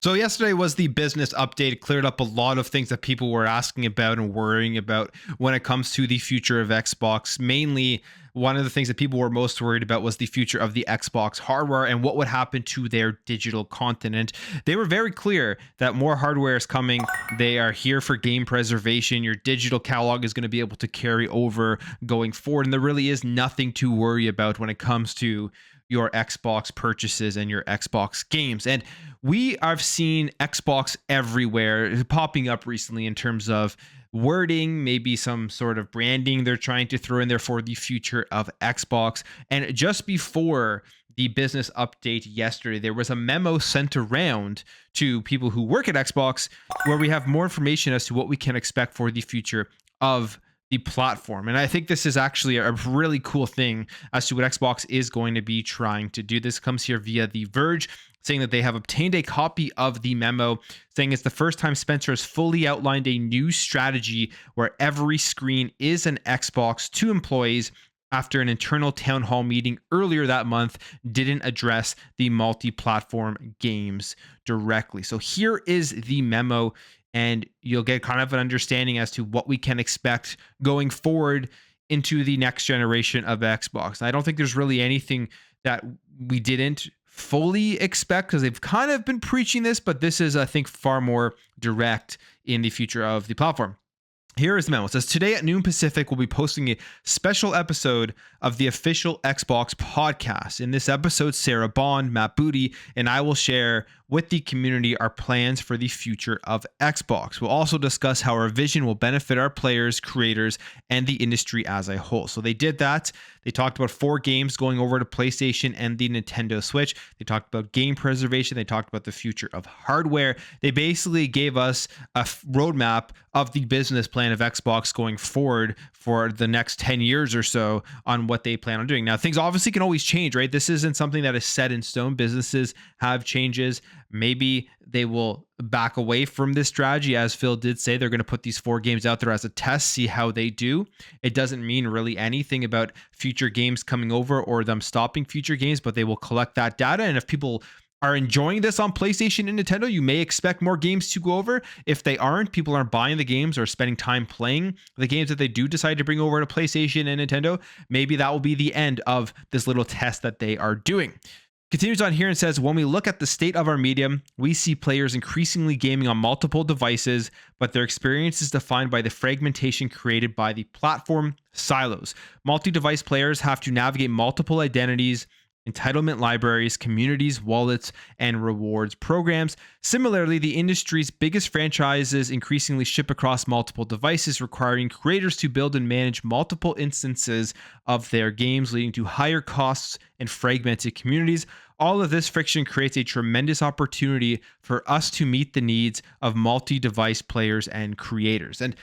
So yesterday was the business update. It cleared up a lot of things that people were asking about and worrying about when it comes to the future of Xbox. Mainly, one of the things that people were most worried about was the future of the Xbox hardware and what would happen to their digital content. And they were very clear that more hardware is coming. They are here for game preservation. Your digital catalog is going to be able to carry over going forward. And there really is nothing to worry about when it comes to your Xbox purchases and your Xbox games. And we have seen Xbox everywhere popping up recently in terms of wording, maybe some sort of branding they're trying to throw in there for the future of Xbox. And just before the business update yesterday, there was a memo sent around to people who work at Xbox where we have more information as to what we can expect for the future of the platform. And I think this is actually a really cool thing as to what Xbox is going to be trying to do. This comes here via The Verge, saying that they have obtained a copy of the memo, saying it's the first time Spencer has fully outlined a new strategy where every screen is an Xbox to employees after an internal town hall meeting earlier that month didn't address the multi-platform games directly. So here is the memo, and you'll get kind of an understanding as to what we can expect going forward into the next generation of Xbox. I don't think there's really anything that we didn't fully expect because they've kind of been preaching this, but this is, I think, far more direct in the future of the platform. Here is the memo. It says, today at noon Pacific, we'll be posting a special episode of the official Xbox podcast. In this episode, Sarah Bond, Matt Booty, and I will share with the community our plans for the future of Xbox. We'll also discuss how our vision will benefit our players, creators, and the industry as a whole. So they did that. They talked about 4 games going over to PlayStation and the Nintendo Switch. They talked about game preservation. They talked about the future of hardware. They basically gave us a roadmap of the business plan of Xbox going forward for the next 10 years or so on what they plan on doing. Now, things obviously can always change, right? This isn't something that is set in stone. Businesses have changes. Maybe they will back away from this strategy. As Phil did say, they're going to put these 4 games out there as a test, see how they do. It doesn't mean really anything about future games coming over or them stopping future games, but they will collect that data. And if people are enjoying this on PlayStation and Nintendo, you may expect more games to go over. If they aren't, people aren't buying the games or spending time playing the games that they do decide to bring over to PlayStation and Nintendo, maybe that will be the end of this little test that they are doing. Continues on here and says, when we look at the state of our medium, we see players increasingly gaming on multiple devices, but their experience is defined by the fragmentation created by the platform silos. Multi-device players have to navigate multiple identities, entitlement libraries, communities, wallets, and rewards programs. Similarly, the industry's biggest franchises increasingly ship across multiple devices, requiring creators to build and manage multiple instances of their games, leading to higher costs and fragmented communities. All of this friction creates a tremendous opportunity for us to meet the needs of multi-device players and creators. And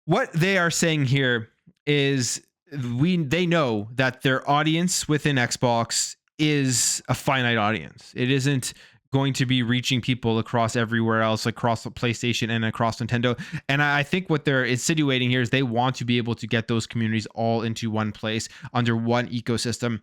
what they are saying here is they know that their audience within Xbox is a finite audience. It isn't going to be reaching people across everywhere else, across the PlayStation and across Nintendo. And I think what they're insinuating here is they want to be able to get those communities all into one place under one ecosystem.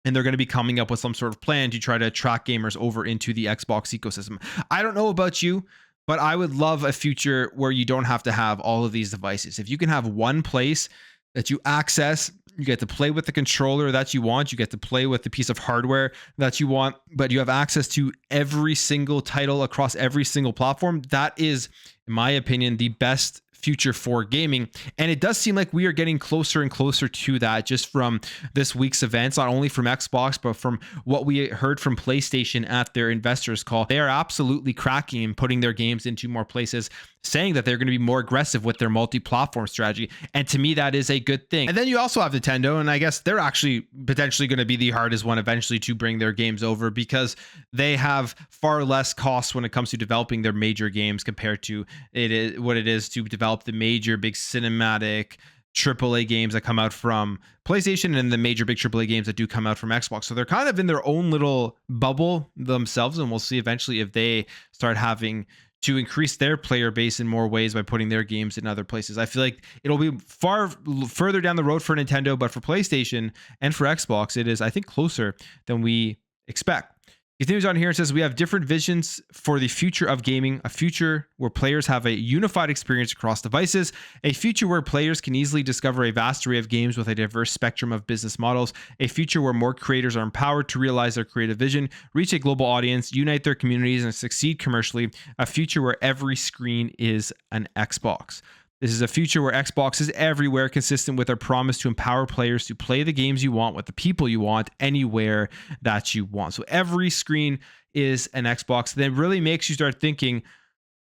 And they're going to be coming up with some sort of plan to try to attract gamers over into the Xbox ecosystem. I don't know about you, but I would love a future where you don't have to have all of these devices. If you can have one place that you access, you get to play with the controller that you want, you get to play with the piece of hardware that you want, but you have access to every single title across every single platform. That is, in my opinion, the best future for gaming. And it does seem like we are getting closer and closer to that just from this week's events, not only from Xbox, but from what we heard from PlayStation at their investors call. They are absolutely cracking and putting their games into more places, saying that they're going to be more aggressive with their multi-platform strategy. And to me, that is a good thing. And then you also have Nintendo, and I guess they're actually potentially going to be the hardest one eventually to bring their games over because they have far less costs when it comes to developing their major games compared to what it is to develop the major big cinematic AAA games that come out from PlayStation and the major big AAA games that do come out from Xbox. So they're kind of in their own little bubble themselves, and we'll see eventually if they start having to increase their player base in more ways by putting their games in other places. I feel like it'll be far further down the road for Nintendo, but for PlayStation and for Xbox, it is, I think, closer than we expect. He continues on here and says, we have different visions for the future of gaming, a future where players have a unified experience across devices, a future where players can easily discover a vast array of games with a diverse spectrum of business models, a future where more creators are empowered to realize their creative vision, reach a global audience, unite their communities, and succeed commercially, a future where every screen is an Xbox. This is a future where Xbox is everywhere, consistent with our promise to empower players to play the games you want with the people you want anywhere that you want. So every screen is an Xbox. That really makes you start thinking,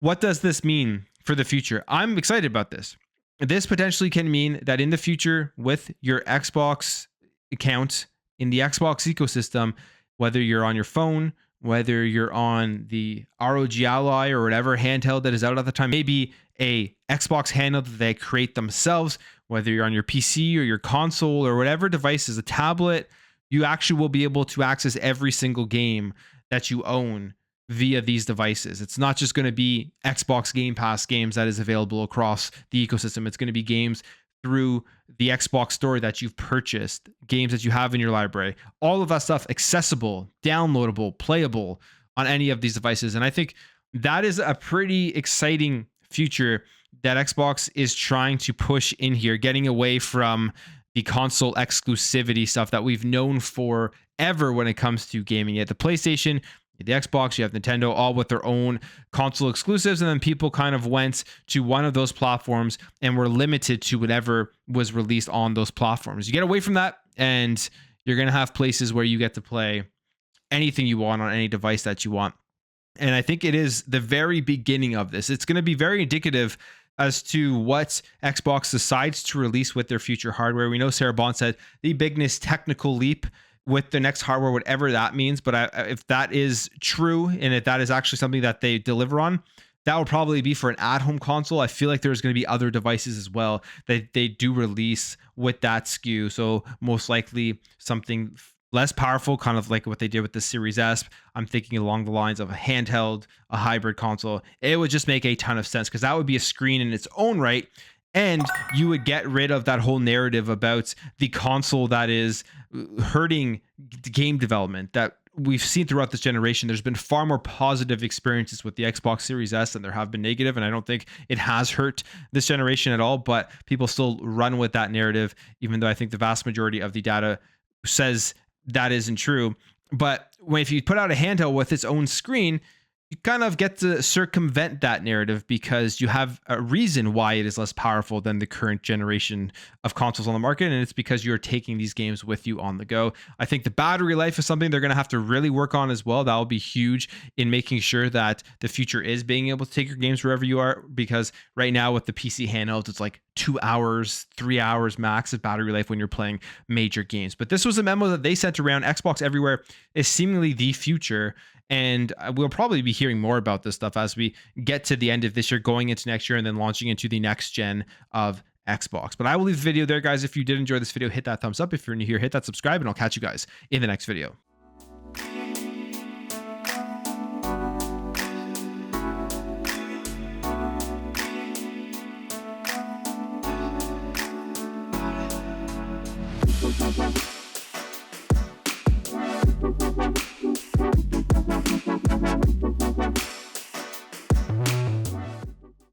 what does this mean for the future? I'm excited about this. This potentially can mean that in the future, with your Xbox account in the Xbox ecosystem, whether you're on your phone, whether you're on the ROG Ally or whatever handheld that is out at the time, maybe a Xbox handheld that they create themselves, whether you're on your PC or your console or whatever device is a tablet, you actually will be able to access every single game that you own via these devices. It's not just going to be Xbox Game Pass games that is available across the ecosystem. It's going to be games through the Xbox store that you've purchased, games that you have in your library, all of that stuff accessible, downloadable, playable on any of these devices. And I think that is a pretty exciting future that Xbox is trying to push in here, getting away from the console exclusivity stuff that we've known forever when it comes to gaming. You have the PlayStation, the Xbox, you have Nintendo, all with their own console exclusives, and then people kind of went to one of those platforms and were limited to whatever was released on those platforms. You get away from that, and you're going to have places where you get to play anything you want on any device that you want. And I think it is the very beginning of this. It's going to be very indicative as to what Xbox decides to release with their future hardware. We know Sarah Bond said the biggest technical leap with the next hardware, whatever that means. But if that is true, and if that is actually something that they deliver on, that will probably be for an at-home console. I feel like there's going to be other devices as well that they do release with that SKU. So most likely something less powerful, kind of like what they did with the Series S. I'm thinking along the lines of a handheld, a hybrid console. It would just make a ton of sense because that would be a screen in its own right. And you would get rid of that whole narrative about the console that is hurting game development that we've seen throughout this generation. There's been far more positive experiences with the Xbox Series S than there have been negative, and I don't think it has hurt this generation at all, but people still run with that narrative, even though I think the vast majority of the data says that isn't true. But if you put out a handheld with its own screen, you kind of get to circumvent that narrative because you have a reason why it is less powerful than the current generation of consoles on the market. And it's because you're taking these games with you on the go. I think the battery life is something they're going to have to really work on as well. That will be huge in making sure that the future is being able to take your games wherever you are. Because right now with the PC handhelds, it's like 2 hours, 3 hours max of battery life when you're playing major games. But this was a memo that they sent around. Xbox Everywhere is seemingly the future. And we'll probably be hearing more about this stuff as we get to the end of this year, going into next year, and then launching into the next gen of Xbox. But I will leave the video there, guys. If you did enjoy this video, hit that thumbs up. If you're new here, hit that subscribe, and I'll catch you guys in the next video. Bye.